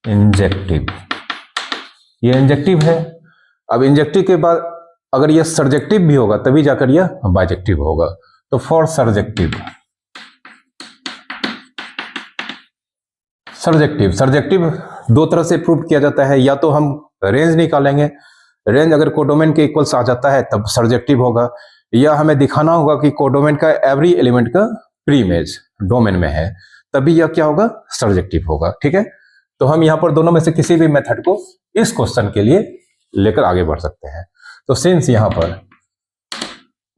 इंजेक्टिव, ये इंजेक्टिव है। अब इंजेक्टिव के बाद अगर ये सर्जेक्टिव भी होगा तभी जाकर यह बाइजेक्टिव होगा। तो फॉर सर्जेक्टिव, सर्जेक्टिव दो तरह से प्रूव किया जाता है, या तो हम रेंज निकालेंगे, रेंज अगर कोडोमेन के इक्वल्स आ जाता है तब सर्जेक्टिव होगा, या हमें दिखाना होगा कि कोडोमेन का एवरी एलिमेंट का प्री इमेज डोमेन में है, तभी यह क्या होगा, सर्जेक्टिव होगा। ठीक है, तो हम यहां पर दोनों में से किसी भी मेथड को इस क्वेश्चन के लिए लेकर आगे बढ़ सकते हैं। तो सिंस यहां पर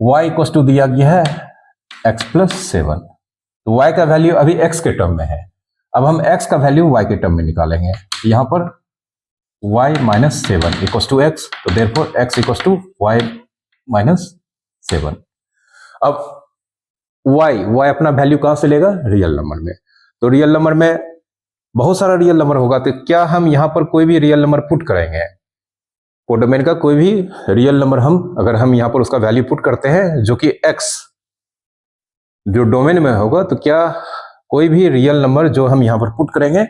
y इक्वल टू दिया गया है x प्लस 7, तो y का वैल्यू अभी x के टर्म में है, अब हम x का वैल्यू y के टर्म में निकालेंगे। यहां पर y minus 7 equal to x, तो therefore x equal to y minus 7। अब y अपना वैल्यू कहां से लेगा, रियल नंबर में, तो रियल नंबर में बहुत सारा रियल नंबर होगा, तो क्या हम यहां पर कोई भी रियल नंबर पुट करेंगे, कोडोमेन का कोई भी रियल नंबर अगर हम यहां पर उसका वैल्यू पुट करते हैं जो कि x जो डोमेन में होगा, तो क्या कोई भी रियल नंबर जो हम यहां पर पुट करेंगे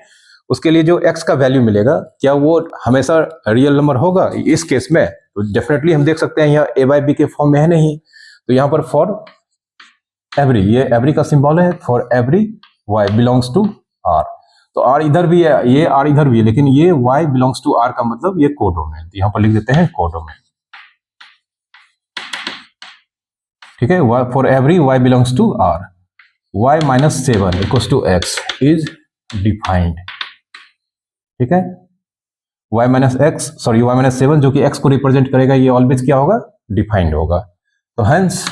उसके लिए जो x का वैल्यू मिलेगा, क्या वो हमेशा रियल नंबर होगा। इस केस में तो डेफिनेटली हम देख सकते हैं यहाँ a बाई बी के फॉर्म में है नहीं, तो यहाँ पर फॉर एवरी, ये एवरी का सिंबल है, for every y belongs to r, तो r इधर भी है, ये r इधर भी है, लेकिन ये y बिलोंग्स टू r का मतलब ये कोडोमेन, तो यहां पर लिख देते हैं कोडोमेन। ठीक है, for every y belongs to r, y minus 7 equal to x is defined. ठीक है, y माइनस 7 जो कि x को रिप्रेजेंट करेगा, ये ऑलवेज क्या होगा, डिफाइंड होगा। तो hence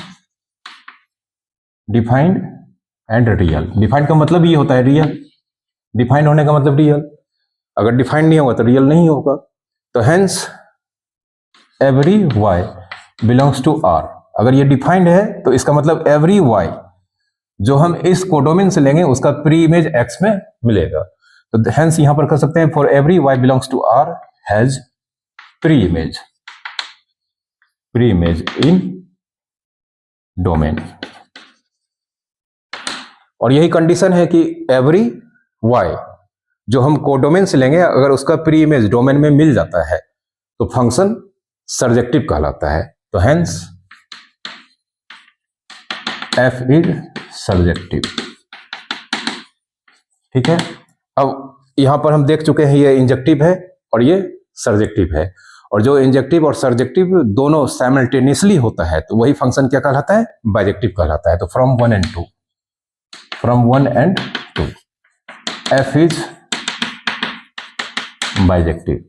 defined and real, defined का मतलब ये होता है रियल, डिफाइंड होने का मतलब रियल, अगर डिफाइंड नहीं होगा तो रियल नहीं होगा। तो hence every y belongs to r, अगर ये डिफाइंड है तो इसका मतलब एवरी y जो हम इस कोडोमेन से लेंगे उसका प्री इमेज x में मिलेगा। तो हेंस यहां पर कर सकते हैं for every y belongs to r has pre image in domain, और यही कंडीशन है कि एवरी y जो हम कोडोमेन से लेंगे अगर उसका प्री इमेज डोमेन में मिल जाता है तो फंक्शन सर्जेक्टिव कहलाता है। तो हेंस f इज सर्जेक्टिव। ठीक है, अब यहां पर हम देख चुके हैं ये इंजेक्टिव है और ये सर्जेक्टिव है, और जो इंजेक्टिव और सर्जेक्टिव दोनों साइमल्टेनियसली होता है तो वही फंक्शन क्या कहलाता है, बाइजेक्टिव कहलाता है। तो from 1 and 2 f is bijective,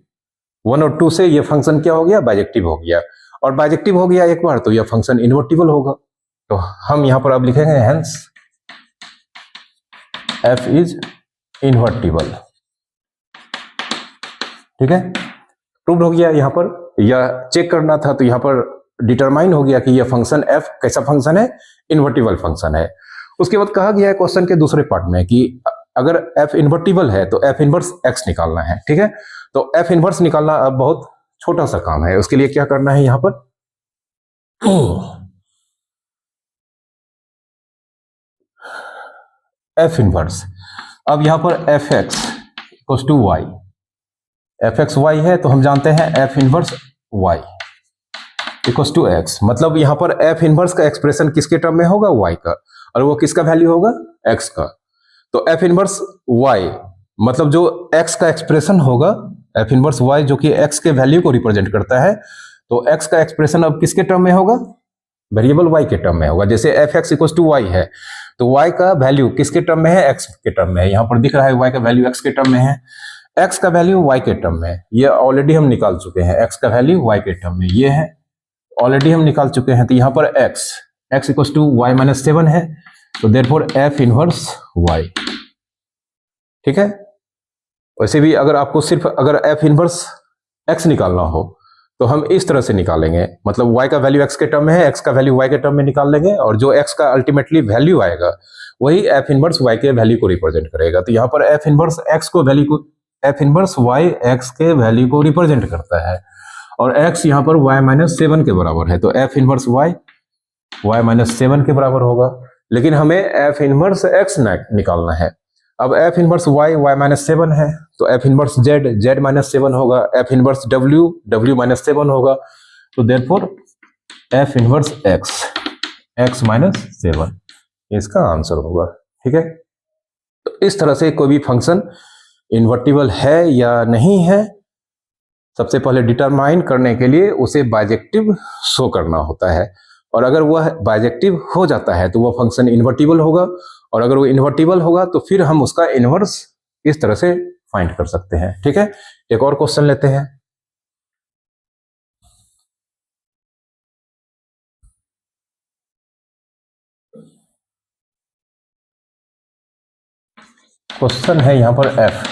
1 और 2 से ये फंक्शन क्या हो गया, बाइजेक्टिव हो गया, और बाइजेक्टिव हो गया एक बार तो यह फंक्शन इन्वर्टिबल होगा। तो हम यहां पर अब लिखेंगे हेंस f इज इन्वर्टिबल। ठीक है, प्रूव्ड हो गया। यहां पर यह चेक करना था तो यहां पर डिटरमाइन हो गया कि यह फंक्शन f कैसा फंक्शन है, इन्वर्टिबल फंक्शन है। उसके बाद कहा गया है क्वेश्चन के दूसरे पार्ट में कि अगर f इन्वर्टिबल है तो f इनवर्स x निकालना है। ठीक है, तो f इनवर्स निकालना अब बहुत छोटा सा काम है, उसके लिए क्या करना है, यहां पर f इनवर्स, अब यहां पर fx equal to y, fx y है तो हम जानते हैं f inverse y equal to x, मतलब यहां पर f इनवर्स का एक्सप्रेशन किसके टर्म में होगा, y का, और वो किसका वैल्यू होगा, x का। तो f इनवर्स y मतलब जो x का एक्सप्रेशन होगा, f इनवर्स y जो कि x के वैल्यू को रिप्रेजेंट करता है, तो x का एक्सप्रेशन अब किसके टर्म में होगा, वेरिएबल y के टर्म में होगा। जैसे fx इक्वल टू y है तो y का वैल्यू किसके टर्म में है, x के टर्म में है, यहां पर दिख रहा है y का वैल्यू x के टर्म में है, x का वैल्यू y के टर्म में है, ये ऑलरेडी हम निकाल चुके हैं, x का वैल्यू y के टर्म में ये है, ऑलरेडी हम निकाल चुके हैं। तो यहां पर x equal to y minus 7 है, तो देयरफॉर f इनवर्स y। ठीक है, वैसे भी अगर आपको सिर्फ अगर f इनवर्स x निकालना हो तो हम इस तरह से निकालेंगे, मतलब y का वैल्यू x के टर्म में है, x का वैल्यू y के टर्म में निकाल लेंगे, और जो x का अल्टीमेटली वैल्यू आएगा वही एफ इनवर्स वाई के वैल्यू को रिप्रेजेंट करेगा। तो यहाँ पर एफ इनवर्स एक्स को वैल्यू को एफ इनवर्स वाई एक्स के वैल्यू को रिप्रेजेंट करता है और एक्स यहाँ पर वाई माइनस 7 के बराबर है। तो F inverse Y Y minus 7 के बराबर होगा, लेकिन हमें एफ इनवर्स एक्स निकालना है। अब F inverse Y Y minus 7 है, तो F inverse Z Z minus 7 होगा, F inverse W W minus 7 होगा। तो therefore F inverse X X minus 7 इसका आंसर होगा। ठीक है, तो इस तरह से कोई भी फंक्शन इन्वर्टिबल है या नहीं है, सबसे पहले डिटरमाइन करने के लिए उसे बाइजेक्टिव शो करना होता है, और अगर वह बाइजेक्टिव हो जाता है तो वह फंक्शन इन्वर्टिबल होगा, और अगर वो इन्वर्टिबल होगा तो फिर हम उसका इनवर्स इस तरह से फाइंड कर सकते हैं। ठीक है, एक और क्वेश्चन लेते हैं। क्वेश्चन है यहाँ पर एफ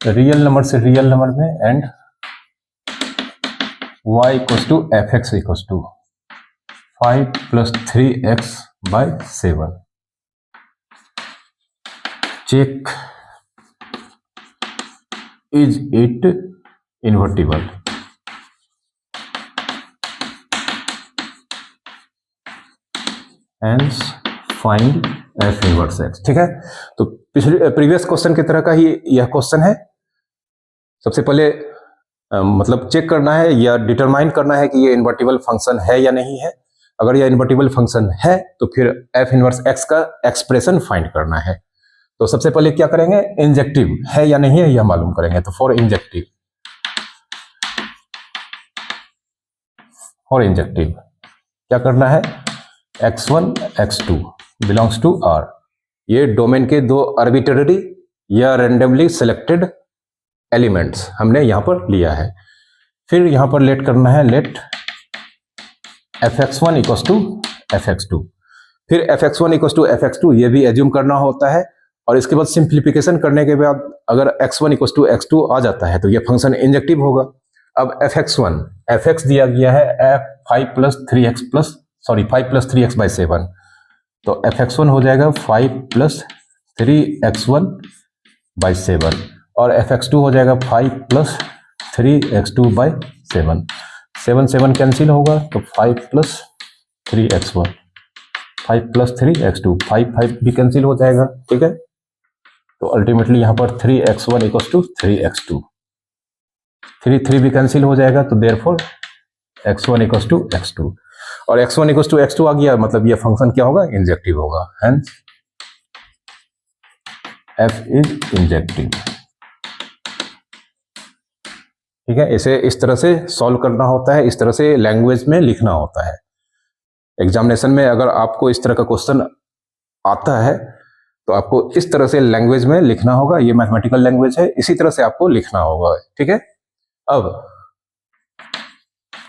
रियल नंबर से रियल नंबर में and y equals to F X equals to 5 + 3x / 7। Check is it invertible. Hence find F inverse X. ठीक है, तो प्रीवियस क्वेश्चन की तरह का ही यह क्वेश्चन है। सबसे पहले मतलब चेक करना है या डिटरमाइन करना है कि ये इन्वर्टिबल फंक्शन है या नहीं है। अगर यह इन्वर्टिबल फंक्शन है तो फिर एफ इनवर्स एक्स का एक्सप्रेशन फाइंड करना है। तो सबसे पहले क्या करेंगे, इंजेक्टिव है या नहीं है यह मालूम करेंगे। तो फॉर इंजेक्टिव क्या करना है, x1 x2 belongs to R। ये डोमेन के दो आर्बिट्रेरी या रैंडमली सिलेक्टेड एलिमेंट्स हमने यहां पर लिया है। फिर यहां पर लेट करना है, late fx1 equals to fx2। फिर fx1 इक्वल्स टू fx2 ये भी एज्यूम करना होता है, और इसके बाद सिंप्लीफिकेशन करने के बाद अगर x1 इक्वल्स टू x2 आ जाता है तो ये फंक्शन इंजेक्टिव होगा। अब fx1 fx दिया गया है f 5 + 3x / 7, तो fx1 हो जाएगा 5 + 3x1 / 7 और fx2 हो जाएगा 5 + 3x2 / 7। 7 7 कैंसिल होगा तो 5 + 3x1 5 + 3x2 5 5 भी कैंसिल हो जाएगा। ठीक है, तो अल्टीमेटली यहाँ पर 3x1 इक्वल्स टू 3x2, 3 3 भी कैंसिल हो जाएगा, तो therefore x1 equals to x2, और x1 इक्वल्स टू x2 आ गया, मतलब ये फंक्शन क्या होगा, इंजेक्टिव होगा। Hence f is injective. ठीक है, इसे इस तरह से सॉल्व करना होता है, इस तरह से लैंग्वेज में लिखना होता है। एग्जामिनेशन में अगर आपको इस तरह का क्वेश्चन आता है तो आपको इस तरह से लैंग्वेज में लिखना होगा। ये मैथमेटिकल लैंग्वेज है, इसी तरह से आपको लिखना होगा। ठीक है, अब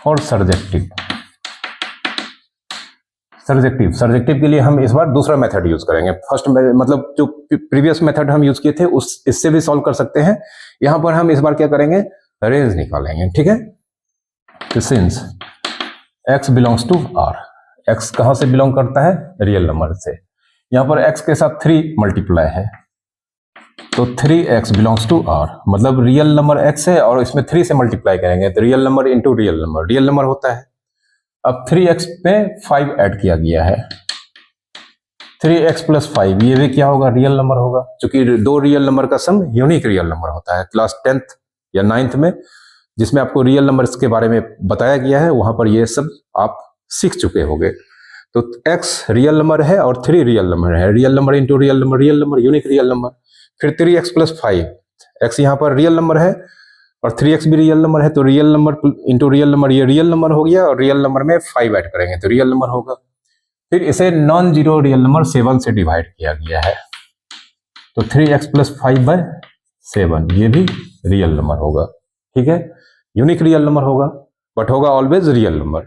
फॉर सर्जेक्टिव के लिए हम इस बार दूसरा मेथड यूज करेंगे। फर्स्ट मतलब जो प्रीवियस मेथड हम यूज किए थे उस इससे भी सॉल्व कर सकते हैं। यहां पर हम इस बार क्या करेंगे, रेंज निकालेंगे। ठीक है, तो since x belongs to R, x कहां से बिलोंग करता है, रियल नंबर से। यहां पर x के साथ 3 मल्टीप्लाई है, तो 3x बिलोंग्स टू R, मतलब रियल नंबर x है और इसमें 3 से मल्टीप्लाई करेंगे तो real number into real number होता है। अब 3x पे 5 ऐड किया गया है, 3x + 5 ये भी क्या होगा, रियल नंबर होगा, क्योंकि दो रियल नंबर का सम यूनिक रियल नंबर होता है। क्लास 10th या 9th में जिसमें आपको रियल नंबर्स के बारे में बताया गया है, वहां पर ये सब आप सीख चुके होंगे। तो x रियल नंबर है और 3 रियल नंबर है, real number into real number unique real number. फिर 3x + 5, x यहाँ पर रियल नंबर है और 3x भी रियल नंबर है, तो real number into real number, ये रियल नंबर हो गया, और रियल नंबर में 5 ऐड करेंगे तो रियल नंबर होगा। फिर इसे नॉन जीरो रियल नंबर 7 से डिवाइड किया गया है, तो 3x + 5 / 7 ये भी रियल नंबर होगा। ठीक है, यूनिक रियल नंबर होगा, बट होगा ऑलवेज रियल नंबर।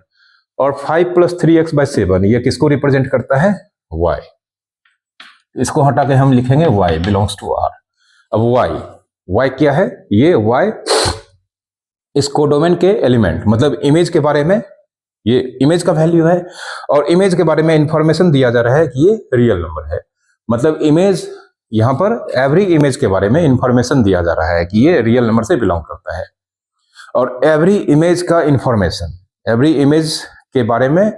और 5 + 3x / 7 ये किसको रिप्रेजेंट करता है, y। इसको हटा के हम लिखेंगे y बिलोंग्स टू R। अब y क्या है, ये y इस कोडोमेन के एलिमेंट मतलब इमेज के बारे में ये इमेज का वैल्यू है, और इमेज के बारे में इंफॉर्मेशन दिया जा रहा है कि ये रियल नंबर है। मतलब इमेज, यहाँ पर एवरी इमेज के बारे में इंफॉर्मेशन दिया जा रहा है कि ये रियल नंबर से बिलोंग करता है। और एवरी इमेज का इंफॉर्मेशन, एवरी इमेज के बारे में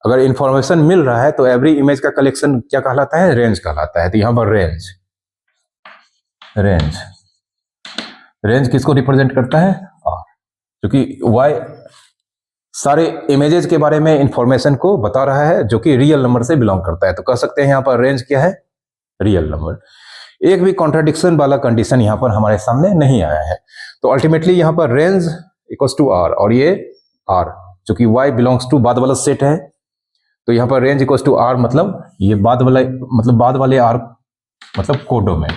अगर इंफॉर्मेशन मिल रहा है तो एवरी इमेज का कलेक्शन क्या कहलाता है? रेंज कहलाता है। तो यहाँ पर रेंज, रेंज रेंज किसको रिप्रेजेंट करता है? आर, क्योंकि वाई सारे इमेजेस के बारे में इंफॉर्मेशन को बता रहा है जो कि रियल नंबर से बिलोंग करता है। तो कह सकते हैं यहाँ पर रेंज क्या है? Real number. एक भी कॉन्ट्राडिक्शन वाला कंडीशन यहाँ पर हमारे सामने नहीं आया है। तो अल्टीमेटली यहाँ पर रेंज इक्वल्स टू आर, और ये आर चूंकि वाई बिलोंग्स टू बाद वाला सेट है, तो यहाँ पर रेंज इक्वल्स टू आर मतलब ये बाद वाले आर मतलब कोडोमेन,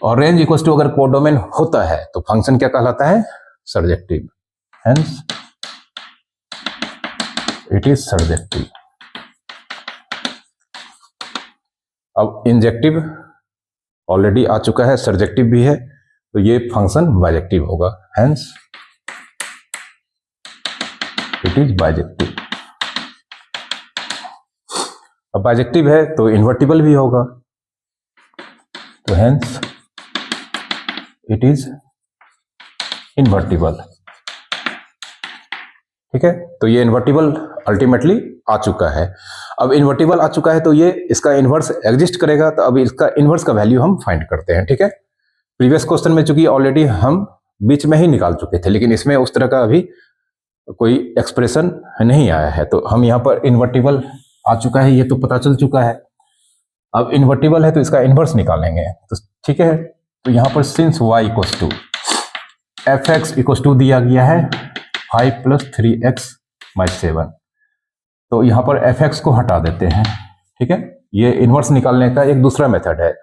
और रेंज इक्वल्स टू अगर कोडोमेन होता है तो फंक्शन क्या कहलाता है? Surjective. Hence it is surjective. अब इंजेक्टिव ऑलरेडी आ चुका है, सर्जेक्टिव भी है, तो ये फंक्शन बाइजेक्टिव होगा। Hence it is bijective. अब बाइजेक्टिव है तो इन्वर्टिबल भी होगा, तो हेंस इट इज इन्वर्टिबल। ठीक है, तो ये इन्वर्टिबल अल्टीमेटली आ चुका है। अब इन्वर्टिबल आ चुका है तो ये इसका इन्वर्स एग्जिस्ट करेगा, तो अब इसका इन्वर्स का वैल्यू हम फाइंड करते हैं। ठीक है, प्रीवियस क्वेश्चन में चूंकि ऑलरेडी हम बीच में ही निकाल चुके थे, लेकिन इसमें उस तरह का अभी कोई एक्सप्रेशन नहीं आया है, तो हम यहाँ पर इन्वर्टिबल आ चुका है, ये तो पता चल चुका है। अब इन्वर्टिबल है तो इसका इन्वर्स निकालेंगे। तो ठीक है, तो यहाँ पर since y equals to F X equals to दिया गया है 5 + 3x/7, तो यहाँ पर एफ एक्स को हटा देते हैं। ठीक है, ये इन्वर्स निकालने का एक दूसरा मेथड है,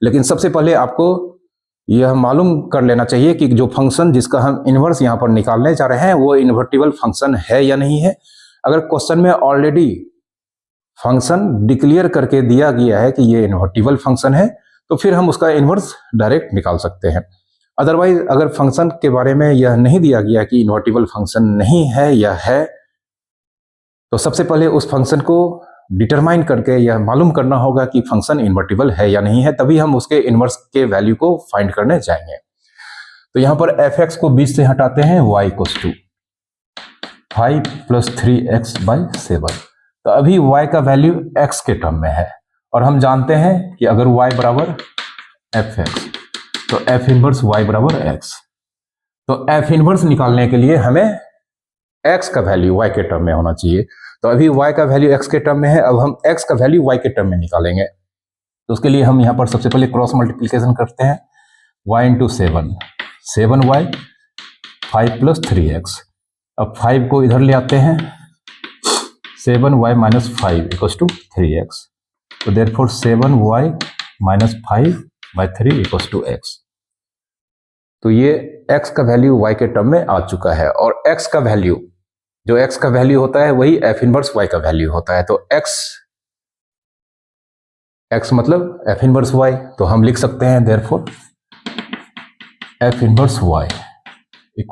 लेकिन सबसे पहले आपको यह मालूम कर लेना चाहिए कि जो फंक्शन जिसका हम इन्वर्स यहाँ पर निकालने जा रहे हैं वो इन्वर्टिबल फंक्शन है या नहीं है। अगर क्वेश्चन में ऑलरेडी फंक्शन डिक्लेयर करके दिया गया है कि ये इन्वर्टिबल फंक्शन है, तो फिर हम उसका इन्वर्स डायरेक्ट निकाल सकते हैं। अदरवाइज अगर फंक्शन के बारे में यह नहीं दिया गया कि इन्वर्टिबल फंक्शन नहीं है या है, तो सबसे पहले उस फंक्शन को डिटरमाइन करके यह मालूम करना होगा कि फंक्शन इन्वर्टिबल है या नहीं है, तभी हम उसके इन्वर्स के वैल्यू को फाइंड करने जाएंगे। तो यहाँ पर एफ एक्स को बीच से हटाते हैं, y इक्वल्स टू 5 + 3x/7। तो अभी y का वैल्यू x के टर्म में है, और हम जानते हैं कि अगर y बराबर एफ एक्स तो एफ इनवर्स y बराबर x। तो एफ इनवर्स निकालने के लिए हमें x का वैल्यू y के टर्म में होना चाहिए। तो अभी y का वैल्यू x के टर्म में है, अब हम x का वैल्यू y के टर्म में निकालेंगे। तो उसके लिए हम यहाँ पर सबसे पहले क्रॉस मल्टीप्लिकेशन करते हैं, y × 7, 7y 5 + 3x। अब 5 को इधर ले आते हैं, 7y - 5 = 3x। तो देयरफॉर 7y - 5/3 = x। तो ये x का वैल्यू y के टर्म में आ चुका है, और x का वैल्यू, जो x का वैल्यू होता है वही f इनवर्स y का वैल्यू होता है। तो x मतलब f इनवर्स y, तो हम लिख सकते हैं therefore f inverse y =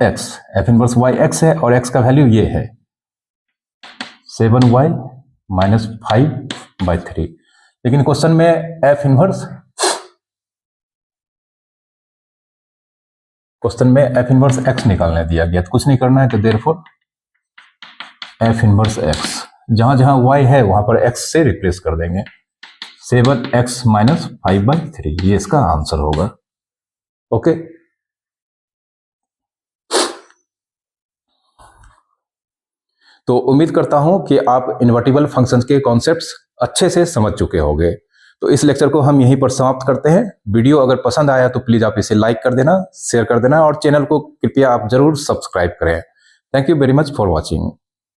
x। f inverse y x है और x का वैल्यू ये है 7y - 5/3। लेकिन क्वेश्चन में f इनवर्स x निकालने दिया गया, तो कुछ नहीं करना है, तो देयरफॉर f इनवर्स x, जहां जहां y है वहां पर x से रिप्लेस कर देंगे, 7x - 5/3, ये इसका आंसर होगा। ओके, तो उम्मीद करता हूं कि आप इन्वर्टिबल फंक्शंस के कॉन्सेप्ट्स अच्छे से समझ चुके होंगे। तो इस लेक्चर को हम यहीं पर समाप्त करते हैं। वीडियो अगर पसंद आया तो प्लीज आप इसे लाइक कर देना, शेयर कर देना, और चैनल को कृपया आप जरूर सब्सक्राइब करें। Thank you very much for watching.